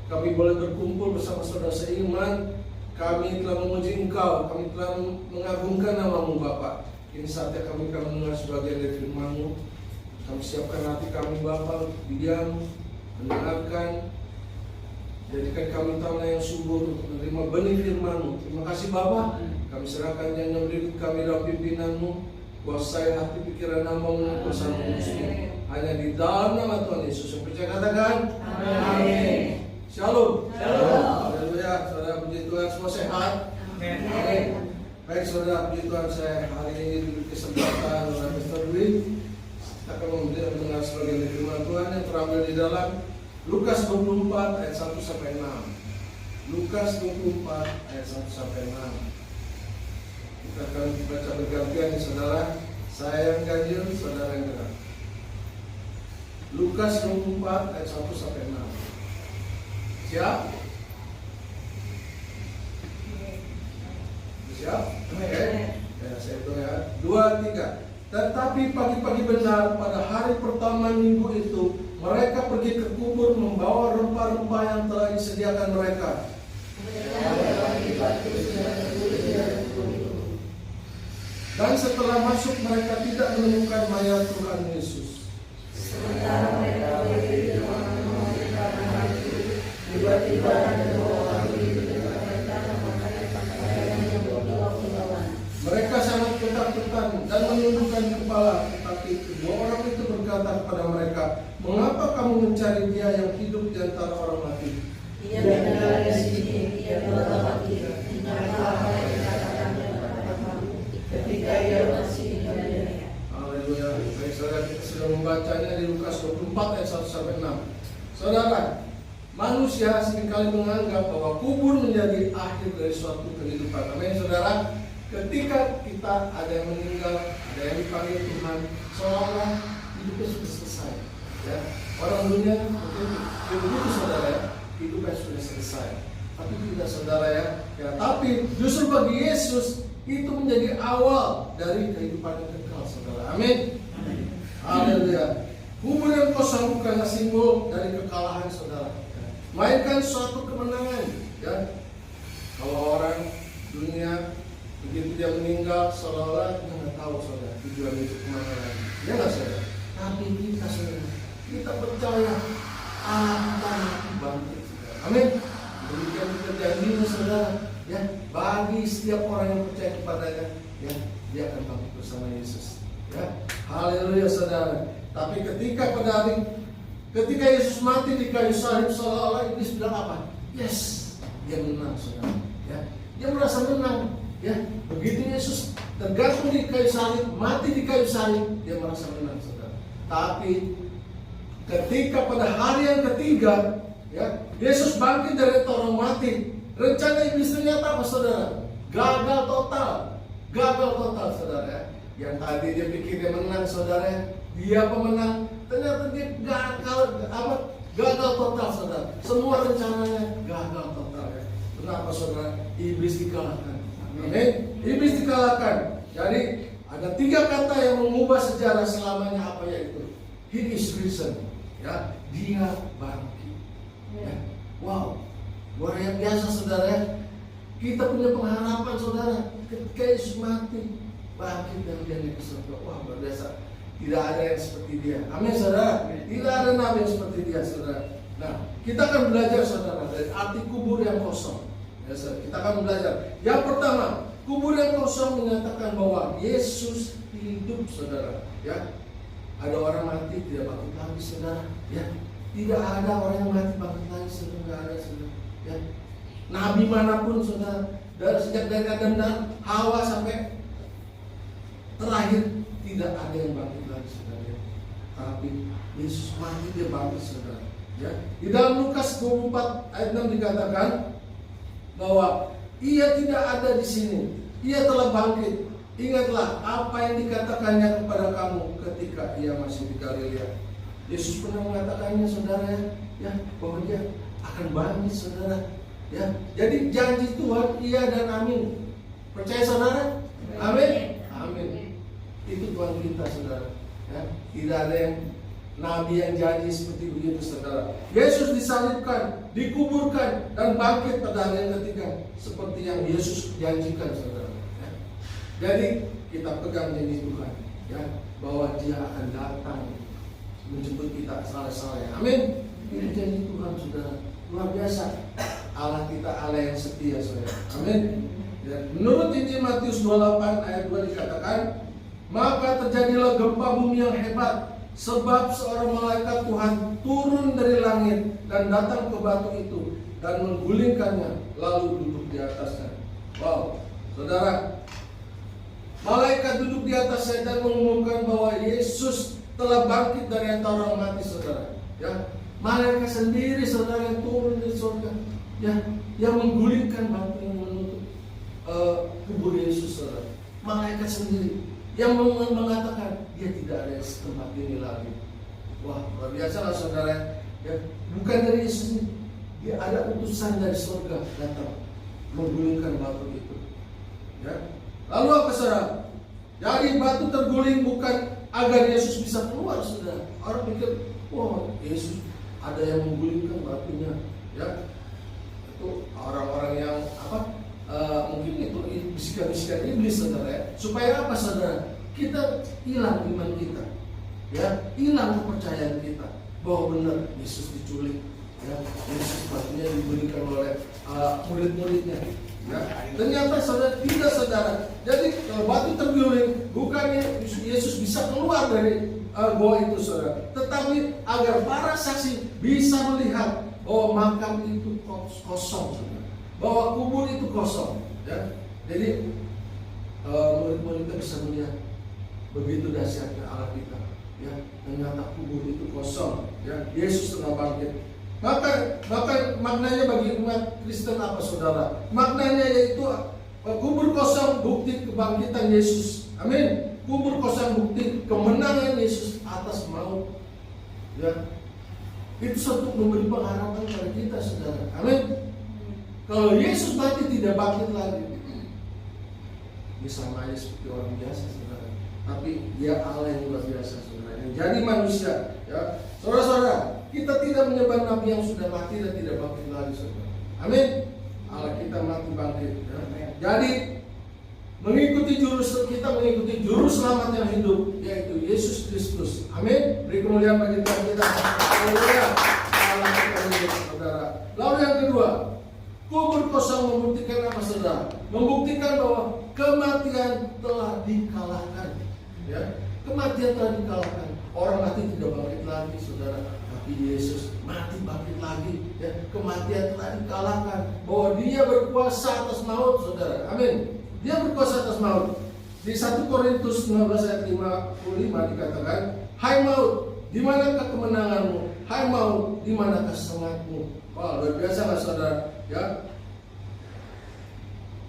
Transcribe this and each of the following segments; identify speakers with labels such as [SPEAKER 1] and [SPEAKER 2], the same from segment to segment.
[SPEAKER 1] Kami boleh berkumpul bersama saudara seiman. Kami telah memuji Engkau, kami telah mengagungkan nama-Mu Bapa. Ini saatnya kami akan mendengar sebagian dari firman-Mu. Kami siapkan hati kami Bapa, diam, mendengarkan. Jadikan kami tanah yang subur untuk menerima benih firman-Mu. Terima kasih Bapa. Kami serahkan yang berikut kami dalam pimpinan-Mu. Kuasai hati pikiran nama-Mu bersama Mu. Hanya di dalam nama Tuhan Yesus yang percaya katakan amin. Shalom. Haleluya. Saudara puji Tuhan, semua sehat. Amin. Baik saudara puji Tuhan, saya hari ini diberi kesempatan oleh Pastor Dwi. Kita akan mendengar sebagian dari firman Tuhan yang terambil di dalam Lukas 24 ayat 1 sampai 6. Lukas 24 ayat 1 sampai 6. Kita akan baca bergantian nih saudara. Saya yang ganjil, saudara yang gerak. Lukas 24 ayat 1 sampai 6. Siap? Siap? Oke. Ya, saya hitung ya. 2, 3. Tetapi pagi-pagi benar pada hari pertama minggu itu, mereka pergi ke kubur membawa rempah-rempah yang telah disediakan mereka. Dan setelah masuk mereka tidak menemukan mayat Tuhan Yesus.
[SPEAKER 2] Sementara mereka berdiri di ruangan karena itu, tiba-tiba ada dua orang di dekat mereka yang memakai pakaian yang berkilau-kilauan.
[SPEAKER 1] Mereka sangat ketakutan dan menundukkan kepala, tetapi kedua orang itu berkata kepada mereka, "Mengapa kamu mencari Dia yang hidup di antara orang mati?
[SPEAKER 2] Ia tidak di sini, Ia telah mati. Ingatlah apa yang dikatakannya kepada kamu ketika Ia masih di dunia."
[SPEAKER 1] Haleluya. Baik saudara, kita sudah membacanya di Lukas 24 ayat 1 sampai 6. Saudara, manusia seringkali menganggap bahwa kubur menjadi akhir dari suatu kehidupan. Amin saudara. Ketika kita ada yang meninggal, ada yang dipanggil Tuhan, seolah-olah hidupnya sudah selesai. Ya, orang dunia mungkin begitu saudara ya, hidupnya sudah selesai. Tapi tidak saudara ya. Ya, tapi justru bagi Yesus itu menjadi awal dari kehidupan yang kekal saudara. Amin. Haleluya. Kubur yang kosong bukanlah simbol dari kekalahan saudara, melainkan suatu kemenangan. Ya, kalau orang dunia begitu dia meninggal, seolah-olah dia nggak tahu saudara tujuan itu kemana lagi. Ya nggak saudara? Tapi kita saudara, kita percaya Allah akan bangkit. Amin. Demikian kita janjinya saudara. Ya, bagi setiap orang yang percaya kepadanya, ya, dia akan bangkit bersama Yesus. Ya, haleluya saudara. Tapi ketika Yesus mati di kayu salib, seolah-olah iblis bilang apa? Yes, dia menang saudara. Ya, dia merasa menang. Ya, begitu Yesus tergantung di kayu salib, mati di kayu salib, dia merasa menang saudara. Tapi ketika pada hari yang ketiga, ya, Yesus bangkit dari orang mati, rencana iblis ternyata apa saudara? Gagal total saudara. Ya. Yang tadi dia pikir dia menang saudara, dia pemenang, ternyata dia gagal total saudara. Semua rencananya gagal total ya. Kenapa saudara? Iblis dikalahkan. Amin. Iblis dikalahkan. Jadi ada 3 kata yang mengubah sejarah selamanya, apa yaitu? He is risen. Ya, dia bangkit. Ya. Wow, luar biasa saudara. Kita punya pengharapan saudara. Ketika Yesus mati, bangkit dan dia naik ke surga. Wah, luar biasa. Tidak ada yang seperti dia. Amin saudara. Tidak ada nabi yang seperti dia saudara. Nah, kita akan belajar saudara dari arti kubur yang kosong. Ya, kita akan belajar. Yang pertama, kubur yang kosong menyatakan bahwa Yesus hidup saudara. Ya, ada orang mati tidak bangkit lagi saudara. Ya, tidak ada orang yang mati bangkit lagi saudara. saudara. Ya. Nabi manapun saudara, sejak dari Adam dan Hawa sampai terakhir tidak ada yang bangkit lagi saudara. Tapi Yesus mati, dia bangkit saudara. Ya. Di dalam Lukas 24 ayat 6 dikatakan bahwa ia tidak ada di sini, ia telah bangkit. Ingatlah apa yang dikatakannya kepada kamu ketika ia masih di Galilea. Yesus pernah mengatakannya saudara, ya, bahwa dia akan bangkit saudara. Ya, jadi janji Tuhan iya dan amin. Percaya saudara? Amin. Amin. Itu Tuhan kita saudara. Ya, tidak ada yang nabi yang janji seperti begitu saudara. Yesus disalibkan, dikuburkan dan bangkit pada hari yang ketiga seperti yang Yesus janjikan saudara. Ya. Jadi kita pegang janji Tuhan, ya, bahwa Dia akan datang menjemput kita salah-salah. Amin. Ini janji Tuhan saudara. Luar biasa. Allah kita Allah yang setia saudara. Amin. Ya. Menurut Injil Matius 28 ayat 2 dikatakan, maka terjadilah gempa bumi yang hebat, sebab seorang malaikat Tuhan turun dari langit dan datang ke batu itu dan menggulingkannya lalu duduk di atasnya. Wow, saudara, malaikat duduk di atasnya dan mengumumkan bahwa Yesus telah bangkit dari antara orang mati saudara. Ya, malaikat sendiri saudara yang turun dari surga, ya, yang menggulingkan batu yang menutup kubur Yesus saudara. Malaikat sendiri yang mengatakan dia tidak ada di tempat ini lagi. Wah, luar biasa lah saudara. Ya, bukan dari Yesus ini, dia ada utusan dari surga datang menggulingkan batu itu. Ya. Lalu apa saudara? Jadi batu terguling bukan agar Yesus bisa keluar saudara. Orang pikir, wah, Yesus ada yang menggulingkan batunya. Ya, itu orang-orang yang apa? Mungkin itu bisikan-bisikan iblis saudara, ya. Supaya apa saudara? Kita hilang iman kita, ya, hilang kepercayaan kita bahwa benar Yesus diculik, ya, Yesus batunya diberikan oleh murid-muridnya. Ya. Ternyata saudara tidak saudara. Jadi kalau batu terguling bukannya Yesus bisa keluar dari gua itu saudara, tetapi agar para saksi bisa melihat bahwa makam itu kosong saudara, bahwa kubur itu kosong. Ya. Jadi murid-murid kita bisa melihat begitu dahsyatnya Allah kita. Ya, ternyata kubur itu kosong. Ya, Yesus telah bangkit. Maka maknanya bagi umat Kristen apa saudara? Maknanya yaitu kubur kosong bukti kebangkitan Yesus. Amin. Kubur kosong bukti kemenangan Yesus atas maut. Ya, itu suatu memberi pengharapan pada kita saudara. Amin. Kalau Yesus mati tidak bangkit lagi, dia sama aja seperti orang biasa saudara. Tapi dia Allah yang luar biasa saudara, yang jadi manusia. Ya, saudara-saudara, kita tidak menyembah nabi yang sudah mati dan tidak bangkit lagi saudara. Amin. Allah kita mati bangkit. Ya. Jadi kita mengikuti juru selamat yang hidup, yaitu Yesus Kristus. Amin. Beri kemuliaan bagi Tuhan kita. Haleluya. Allah kita hidup saudara. Lalu yang kedua, kubur kosong membuktikan apa saudara? Membuktikan bahwa kematian telah dikalahkan. Ya, kematian telah dikalahkan. Orang mati tidak bangkit lagi saudara, tapi Yesus mati bangkit lagi. Ya, kematian telah dikalahkan. Bahwa Dia berkuasa atas maut saudara. Amin. Dia berkuasa atas maut. Di 1 Korintus 19 ayat 55 dikatakan, hai maut, di manakah kemenanganmu? Hai maut, di manakah semangatmu? Wah, luar biasa lah saudara. Ya,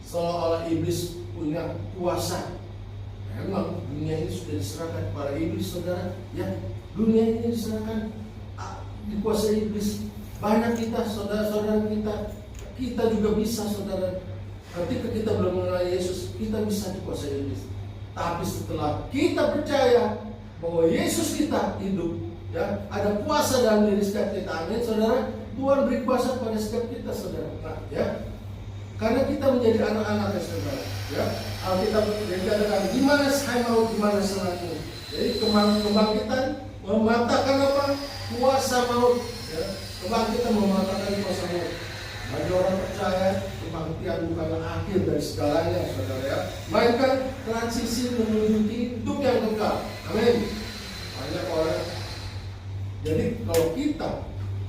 [SPEAKER 1] seolah-olah iblis punya kuasa. Memang dunia ini sudah diserahkan kepada iblis saudara. Ya, dunia ini diserahkan dikuasai iblis. Banyak kita saudara-saudara kita juga bisa saudara. Ketika kita belum mengenal Yesus, kita bisa dikuasai iblis. Tapi setelah kita percaya bahwa Yesus kita hidup, ya, ada kuasa dalam diri setiap kita. Amin saudara. Tuhan beri kuasa pada setiap kita saudara. Nah, ya, karena kita menjadi anak-anak saudara. Ya, Alkitab dikatakan di mana hai maut, di mana semangatmu. Jadi kebangkitan mematahkan apa? Kuasa maut. Ya, kebangkitan mematahkan kuasa maut. Bagi orang percaya, kebangkitan bukanlah akhir dari segalanya saudara, ya, melainkan transisi menuju hidup yang kekal. Amin. Banyak orang. Jadi kalau kita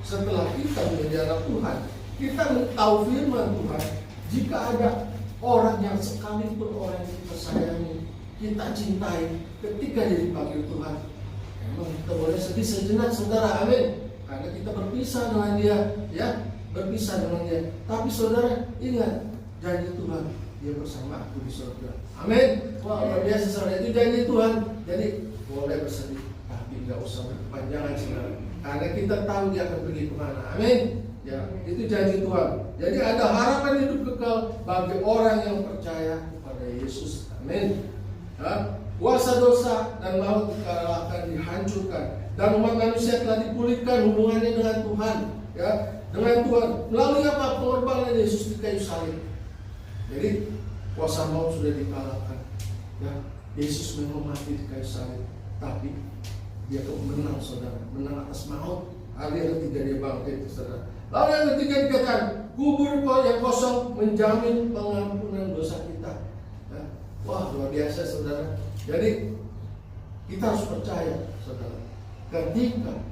[SPEAKER 1] setelah kita menjadi anak Tuhan, Kita tahu firman Tuhan, jika ada orang yang sekalipun orang yang kita sayangi, kita cintai, ketika dia dipanggil Tuhan, memang kita boleh sedih sejenak, saudara, amin. Karena kita berpisah dengan dia, ya, berpisah dengan dia. Tapi saudara, ingat janji Tuhan, dia bersama aku di surga, amin. Wah, luar biasa saudara, itu janji Tuhan. Jadi boleh bersedih, tapi nggak usah berkepanjangan saudara, karena kita tahu dia akan pergi kemana, amin. Ya, itu janji Tuhan. Jadi ada harapan hidup kekal bagi orang yang percaya kepada Yesus, amin. Ya, kuasa dosa dan maut akan dihancurkan, dan umat manusia telah dipulihkan hubungannya dengan Tuhan, ya, dengan Tuhan melalui apa? Pengorbanan Yesus di kayu salib. Jadi kuasa maut sudah dikalahkan, ya. Yesus memang mati di kayu salib, tapi dia menang saudara, menang atas maut. Hari yang ketiga dia bangkit saudara. Lalu yang ketiga dikatakan kubur yang kosong menjamin pengampunan dosa kita, ya. Wah, luar biasa saudara. Jadi kita harus percaya saudara, ketika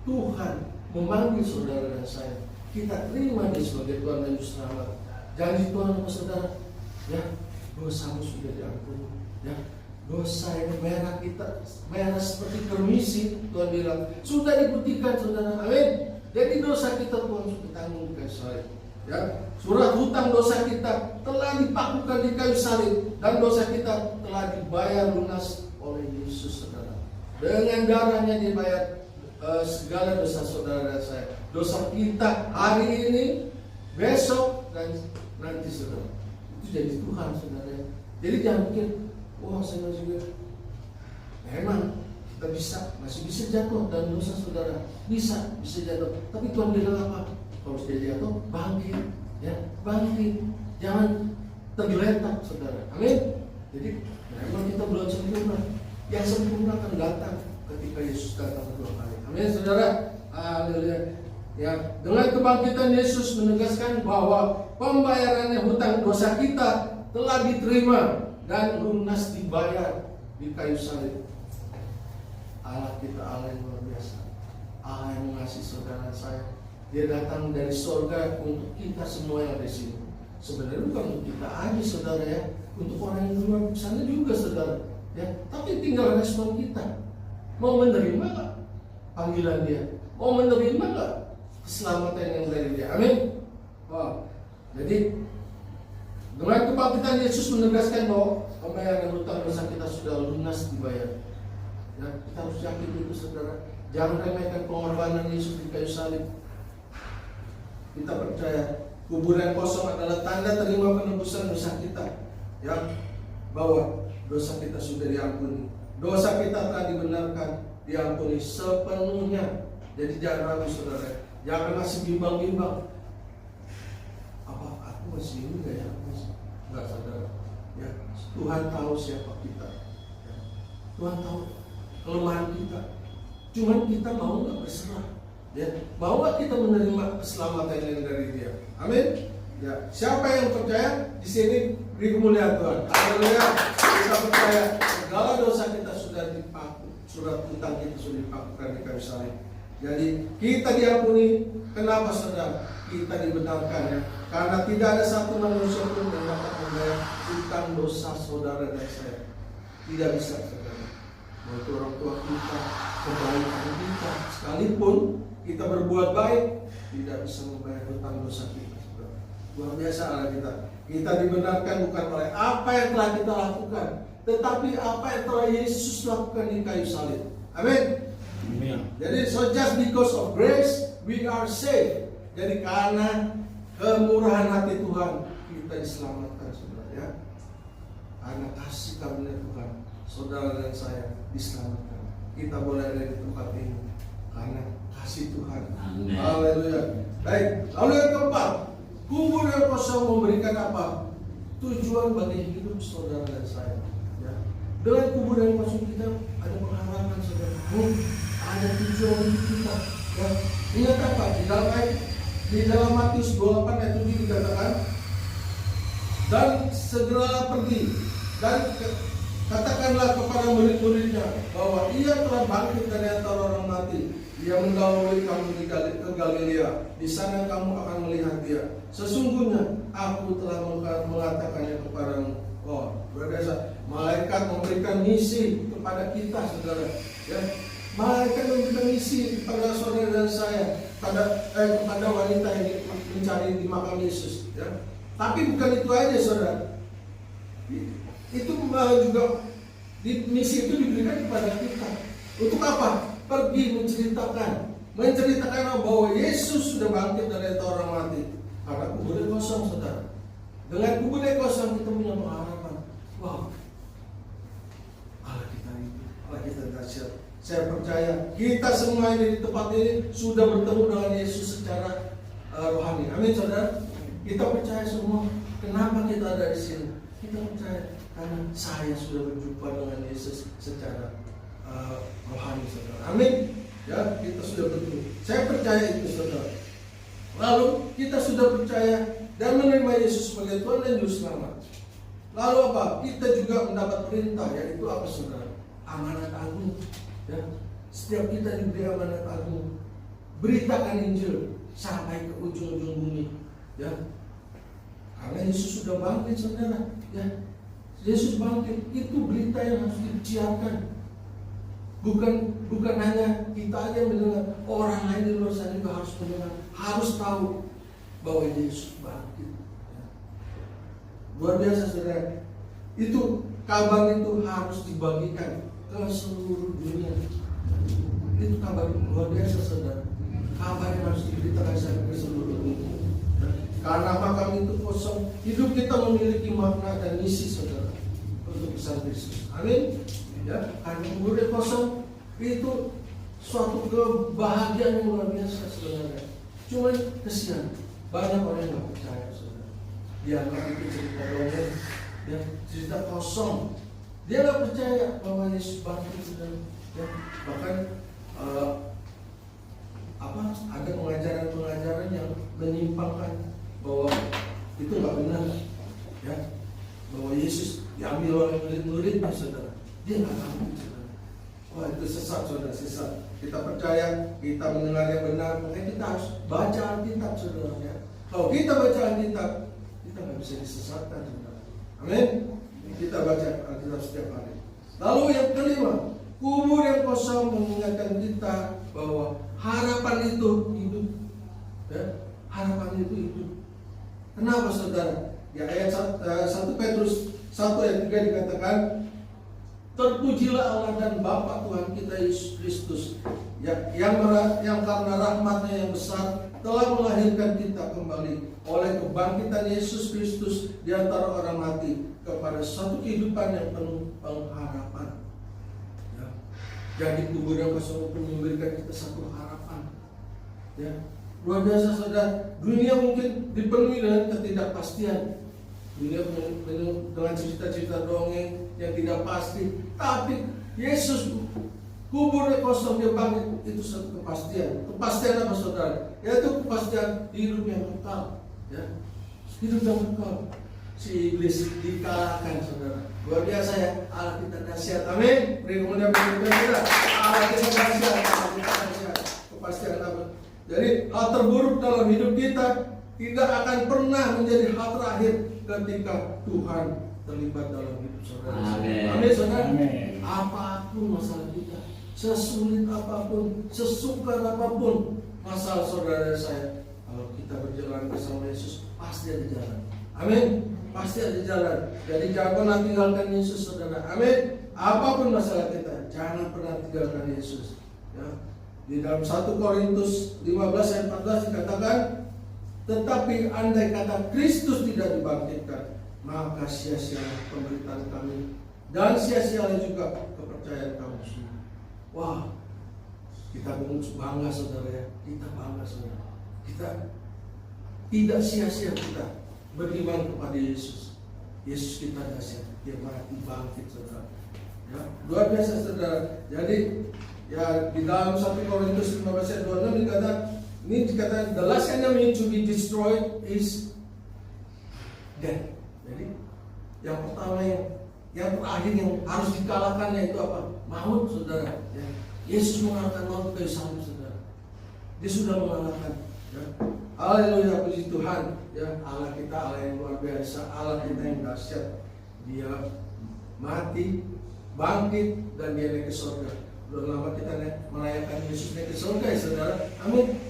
[SPEAKER 1] Tuhan memanggil saudara dan saya, kita terima dia sebagai Tuhan dan Juru Selamat. Janji Tuhan apa saudara? Ya, dosamu sudah diampuni, ya. Dosa yang merah kita, merah seperti permisi, Tuhan bilang sudah diputihkan saudara, amin. Jadi dosa kita Tuhan sudah tanggung di kayu salib, ya. Surat hutang dosa kita telah dipakukan di kayu salib, dan dosa kita telah dibayar lunas oleh Yesus saudara. Dengan darahnya dibayar segala dosa saudara dan saya. Dosa kita hari ini, besok, dan nanti saudara. Itu jadi Tuhan saudara. Jadi jangan pikir, wah saya masih memang kita masih bisa jatuh dan dosa saudara, bisa jatuh. Tapi Tuhan bilang apa? Kalau sudah jatuh, bangkit, ya, bangkit, jangan tergeletak saudara, amin. Jadi memang kita belum sempurna, yang sempurna akan datang ketika Yesus datang kedua kali, amin saudara. Haleluya. Ya, dengan kebangkitan Yesus menegaskan bahwa pembayarannya hutang dosa kita telah diterima dan lunas dibayar di kayu salib. Allah kita Allah yang luar biasa, Allah yang mengasihi saudara saya. Dia datang dari surga untuk kita semua yang ada di sini. Sebenarnya bukan untuk kita aja saudara, ya, untuk orang yang di luar sana juga saudara, ya. Tapi tinggal respon kita, mau menerima nggak panggilan dia, mau menerima nggak keselamatan yang dari dia, amin. Wah, jadi dengan kebangkitan Yesus menegaskan bahwa pembayaran hutang dosa kita sudah lunas dibayar. Ya, kita harus yakin itu saudara. Jangan remehkan pengorbanan Yesus di kayu salib. Kita percaya kuburan kosong adalah tanda terima penebusan dosa kita, ya, bahwa dosa kita sudah diampuni, dosa kita telah dibenarkan, diampuni sepenuhnya. Jadi jangan ragu saudara, jangan masih bimbang-bimbang. Apa aku masih ini nggak ya? Enggak saudara, ya. Tuhan tahu siapa kita, ya. Tuhan tahu kelemahan kita. Cuman kita mau nggak berserah, ya. Mau nggak kita menerima keselamatan yang dari Dia, amin. Ya, siapa yang percaya di sini beri kemuliaan Tuhan. Haleluya. Kita percaya segala dosa kita sudah dipaku, surat hutang kita sudah dipakukan di kayu salib. Jadi kita diampuni. Kenapa saudara? Kita dibenarkan, ya. Karena tidak ada satu manusia pun yang dapat membayar hutang dosa saudara dan saya. Tidak bisa saudara. Mau itu orang tua kita, kebaikan kita, sekalipun kita berbuat baik, tidak bisa membayar hutang dosa kita saudara. Luar biasa Allah kita. Kita dibenarkan bukan oleh apa yang telah kita lakukan, tetapi apa yang telah Yesus lakukan di kayu salib. Amin.
[SPEAKER 2] Amin.
[SPEAKER 1] Jadi so just because of grace we are saved. Jadi karena kemurahan hati Tuhan kita diselamatkan saudara, ya. Karena kasih karunia Tuhan, saudara dan saya diselamatkan. Kita boleh ada di tempat ini karena kasih Tuhan.
[SPEAKER 2] Amin.
[SPEAKER 1] Haleluya. Baik. Lalu yang keempat, kubur yang kosong memberikan apa? Tujuan bagi hidup saudara dan saya, ya. Dengan kubur yang kosong kita ada pengharapan saudara. Ada tujuan hidup kita, ya. Ingat apa? Di dalam Matius 28 ayat 7 dikatakan, dan segera pergi dan katakanlah kepada murid-muridnya bahwa ia telah bangkit dari antara orang mati, Ia mendahului kamu ke Galilea. Di sana kamu akan melihat dia. Sesungguhnya aku telah mengatakannya kepadamu. Oh, berbiasa. Malaikat memberikan misi kepada kita, saudara. Ya, malaikat memberikan misi kepada saudara dan saya, kepada wanita yang mencari di makam Yesus. Ya. Tapi bukan itu aja, saudara. Itu juga misi itu diberikan kepada kita. Untuk apa? Pergi menceritakan bahwa Yesus sudah bangkit dari orang mati. Karena kuburnya kosong, saudara. Dengan kuburnya kosong kita punya pengharapan. Wow, Allah kita dahsyat. Saya percaya kita semua ini di tempat ini sudah bertemu dengan Yesus secara rohani. Amin, saudara. Kita percaya semua. Kenapa kita ada di sini? Kita percaya karena saya sudah berjumpa dengan Yesus secara rohani, saudara. Amin. Ya, kita sudah bertemu. Saya percaya itu, saudara. Lalu kita sudah percaya dan menerima Yesus sebagai Tuhan dan Juru Selamat. Lalu apa? Kita juga mendapat perintah, yaitu apa, saudara? Amanat agung. Ya, setiap kita diberi amanat agung. Beritakan Injil sampai ke ujung-ujung bumi. Ya, karena Yesus sudah bangkit, saudara. Ya, Yesus bangkit. Itu berita yang harus diciarkan. Bukan hanya kita aja yang mendengar, orang lain di luar sana juga harus mendengar, harus tahu bahwa Yesus bangkit. Ya. Luar biasa, saudara. Itu kabar itu harus dibagikan ke seluruh dunia. Itu kabar luar biasa, saudara. Kabar yang harus diberitakan sampai ke seluruh dunia. Ya. Karena makam itu kosong, hidup kita memiliki makna dan misi, saudara, untuk pesan Kristus. Amin. Ya, karena kuburnya kosong itu suatu kebahagiaan yang luar biasa, sebenarnya. Cuman kesian banyak orang yang nggak percaya, saudara. Dia anggap itu cerita dongeng, ya, cerita kosong. Dia nggak percaya bahwa Yesus bangkit, saudara. Ya, bahkan ada pengajaran-pengajaran yang menyimpangkan bahwa itu nggak benar, ya, bahwa Yesus diambil oleh murid-muridnya, saudara. Dia nggak tahu, saudara. Wah, itu sesat, saudara, sesat. Kita percaya, kita mendengar yang benar, makanya kita harus baca Alkitab, saudara. Ya. Kalau kita baca Alkitab, kita nggak bisa disesatkan, saudara. Amin. Kita baca Alkitab setiap hari. Lalu yang kelima, kubur yang kosong mengingatkan kita bahwa harapan itu hidup. Ya, harapan itu hidup. Kenapa, saudara? Ya, ayat 1 Petrus 1 ayat 3 dikatakan, terpujilah Allah dan Bapa Tuhan kita Yesus Kristus, yang karena rahmat-Nya yang besar telah melahirkan kita kembali oleh kebangkitan Yesus Kristus di antara orang mati kepada suatu kehidupan yang penuh pengharapan. Ya. Jadi kubur yang kosong pun memberikan kita satu harapan. Ya. Luar biasa, saudara. Dunia mungkin dipenuhi dengan ketidakpastian. Dunia penuh dengan cerita-cerita dongeng yang tidak pasti. Tapi Yesus kuburnya kosong, dia bangkit, itu satu kepastian. Kepastian apa, saudara? Yaitu kepastian hidup yang kekal. Ya, hidup yang kekal. Si iblis dikalahkan, saudara. Luar biasa, ya. Allah kita dahsyat. Amin. Beri kemuliaan bagi kita. Allah kita dahsyat. Allah kita dahsyat. Kepastian apa? Jadi hal terburuk dalam hidup kita tidak akan pernah menjadi hal terakhir ketika Tuhan terlibat dalam hidup saudara.
[SPEAKER 2] Amin.
[SPEAKER 1] Amin, saudara.
[SPEAKER 2] Amin.
[SPEAKER 1] Apapun masalah kita, sesulit apapun, sesukar apapun masalah saudara saya, kalau kita berjalan bersama Yesus, pasti ada jalan. Amin. Pasti ada jalan. Jadi jangan pernah tinggalkan Yesus, saudara. Amin. Apapun masalah kita, jangan pernah tinggalkan Yesus. Ya. Di dalam 1 Korintus 15 ayat 14 dikatakan, tetapi andai kata Kristus tidak dibangkitkan, maka sia-sia pemberitaan kami dan sia-sia juga kepercayaan kamu semua. Wah, kita bangga, saudara, ya. Kita bangga, saudara. Kita tidak sia-sia kita beriman kepada Yesus. Yesus kita dahsyat, dia mati bangkit, saudara. Ya, luar biasa, saudara. Jadi ya, di dalam 1 Korintus 15 ayat 26 dikatakan the last enemy to be destroyed is death. Jadi yang pertama, yang terakhir yang harus dikalahkannya itu apa? Maut, saudara. Ya. Yesus mengalahkan maut kayu salib, saudara. Dia sudah mengalahkan. Ya. Haleluya, puji Tuhan. Ya, Allah kita Allah yang luar biasa, Allah kita yang dahsyat. Dia mati, bangkit, dan dia naik ke surga. Belum lama kita merayakan Yesus naik ke surga, ya saudara. Amin.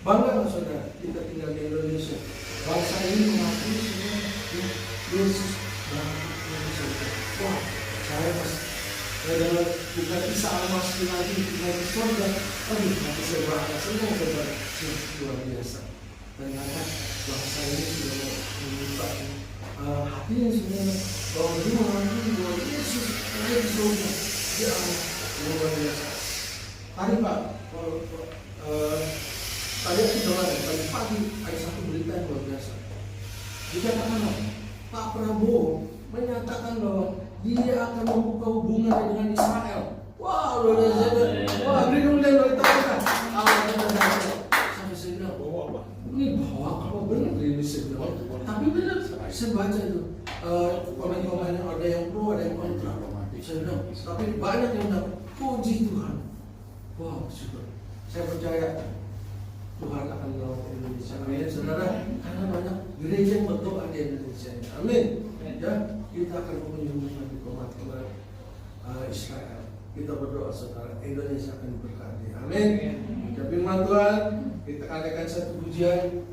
[SPEAKER 1] Bangga nggak saudara? Kita tinggal di Indonesia. Bangsa ini mengakui semua Yesus bangkit ke surga. Wah, saya dengar bukan Isa Al-Masih lagi naik ke surga. Aduh, nanti saya bangga semua saudara. Luar biasa. Ternyata bangsa ini sudah membuka hatinya sebenarnya bahwa dia mengakui bahwa Yesus naik ke surga. Ya Allah, luar biasa. Tadi Pak, tadi aku dengar tadi pagi ada satu berita yang luar biasa. Dikatakan Pak Prabowo menyatakan bahwa dia akan membuka hubungan dengan Israel. Wah, luar biasa. Wah, beri kemuliaan bagi Tuhan. Allah sampai saya bilang, ini bawa apa benar ini saya bilang. Tapi benar, saya baca itu komen-komen ada yang pro, ada yang kontra. Saya bilang, tapi banyak yang bilang, puji Tuhan. Wow, syukur. Saya percaya Tuhan akan menolong Indonesia. Amin, saudara. Karena banyak gereja yang berdoa di Indonesia. Amin. Ya, kita akan mengunjungi Israel. Kita berdoa saudara, Indonesia akan diberkati. Amin. Ucap firman Tuhan, kita adakan satu pujian.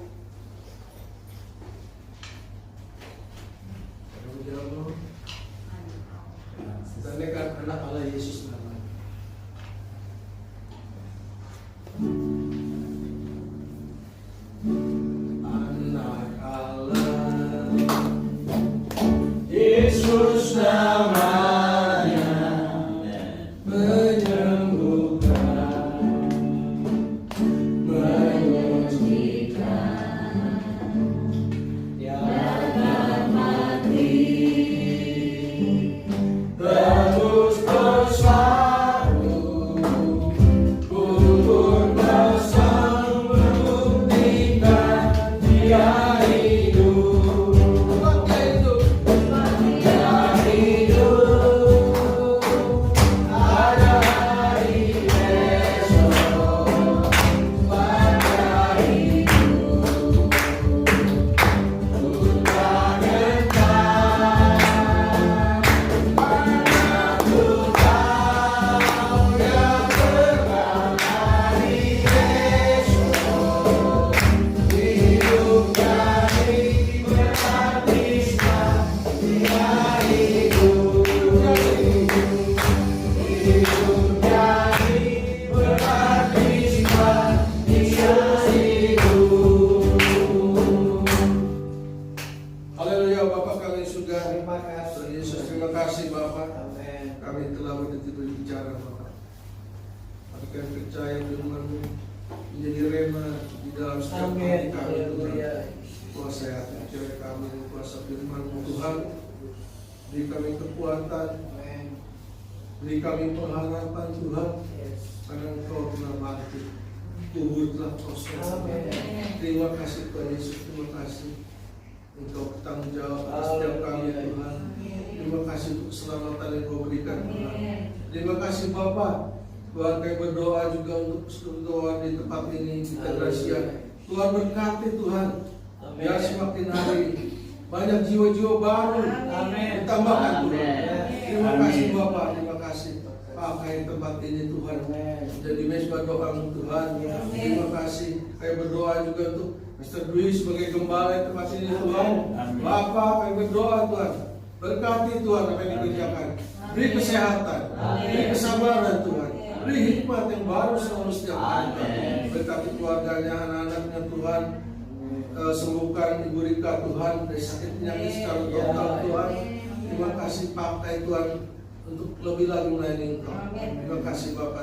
[SPEAKER 1] Kita adakan anak Allah Yesus namanya. Anak Allah Yesus namanya menyembuhkan, menyucikan yang mati, tebus bersatu, kubur bersama, membuktikan dia hidup. Dia hidup, ada hari besok, pada hidup, duka gentar, mana ku tahu yang berbang hari besok, hidup jadi berbaptisma, dia hidup, hidup jadi berbaptisma, dia hidup. Haleluya, Bapak kami sudah.
[SPEAKER 2] Terima kasih.
[SPEAKER 1] Tuhan Yesus, terima kasih Bapak.
[SPEAKER 2] Amin.
[SPEAKER 1] Kami telah berbicara Bapak. Kami akan percaya firman-Mu menjadi rema di dalam setiap
[SPEAKER 2] Amin.
[SPEAKER 1] hati kami Tuhan.
[SPEAKER 2] Haleluya.
[SPEAKER 1] Kuasa hati percaya kami, kuasa firman-Mu Tuhan. Beri kami kekuatan,
[SPEAKER 2] Amin.
[SPEAKER 1] beri kami pengharapan Tuhan.
[SPEAKER 2] Yes.
[SPEAKER 1] Karena Engkau telah bangkit, kubur telah kosong.
[SPEAKER 2] Amin.
[SPEAKER 1] Terima kasih Tuhan Yesus, terima kasih. Engkau bertanggung jawab atas setiap kami Tuhan. Terima kasih untuk keselamatan yang Kau berikan Tuhan. Terima kasih Bapak. Tuhan kami berdoa juga untuk berdoa di tempat ini di Gracia. Tuhan berkati Tuhan.
[SPEAKER 2] Amin.
[SPEAKER 1] Biar semakin hari banyak jiwa-jiwa baru
[SPEAKER 2] Amin.
[SPEAKER 1] ditambahkan Tuhan.
[SPEAKER 2] Amin.
[SPEAKER 1] Terima kasih Bapak, terima kasih. Pakai tempat ini Tuhan jadi mesbah doa Tuhan. Terima kasih. Kami berdoa juga untuk Mr. Dwi sebagai gembala di tempat ini Tuhan. Bapak kami berdoa Tuhan. Berkati Tuhan apa yang dikerjakan. Beri kesehatan, beri kesabaran Tuhan. Beri hikmat yang baru selalu setiap hari. Berkati keluarganya, anak-anaknya Tuhan. Sembuhkan Ibu Rika Tuhan dari sakit penyakit secara total Tuhan. Terima kasih pakai Tuhan untuk lebih lagi melayani Engkau. Terima kasih Bapak.